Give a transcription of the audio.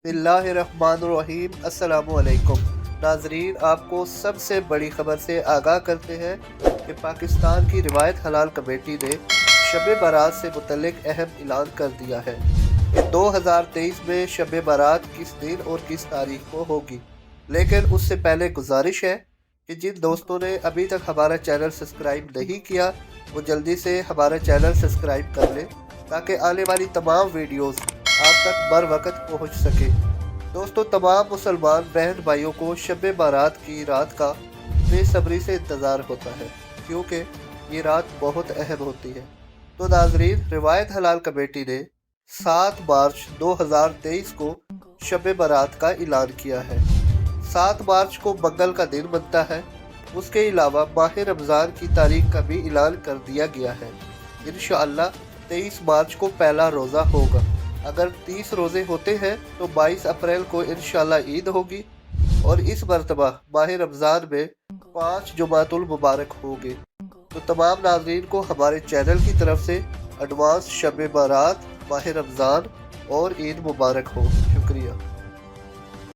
बिस्मिल्लाहिर्रहमानिर्रहीम। अस्सलामुअलैकुम नाजरीन, आपको सबसे बड़ी खबर से आगाह करते हैं कि पाकिस्तान की रिवायत हलाल कमेटी ने शब बारात से मुतल्लिक अहम ऐलान कर दिया है कि 2023 में शब बारात किस दिन और किस तारीख को होगी। लेकिन उससे पहले गुजारिश है कि जिन दोस्तों ने अभी तक हमारा चैनल सब्सक्राइब नहीं किया वो जल्दी से हमारा चैनल सब्सक्राइब कर लें ताकि आने वाली तमाम वीडियोस आप तक बर वक्त पहुँच सके। दोस्तों, तमाम मुसलमान बहन भाइयों को शब बारात की रात का बेसब्री से इंतज़ार होता है क्योंकि ये रात बहुत अहम होती है। तो नाजरीन, रिवायत हलाल कमेटी ने 7 मार्च 2023 को शब बारात का ऐलान किया है। 7 मार्च को मंगल का दिन बनता है। उसके अलावा माह रमज़ान की तारीख का भी ऐलान कर दिया गया है। इंशाअल्लाह 23 मार्च को पहला रोज़ा होगा। अगर 30 रोज़े होते हैं तो 22 अप्रैल को इंशाअल्लाह ईद होगी और इस मरतबा माह रमज़ान में 5 जुमातुल मुबारक होंगे। तो तमाम नाज़रीन को हमारे चैनल की तरफ से एडवांस शब बारात, माह रमज़ान और ईद मुबारक हो। शुक्रिया।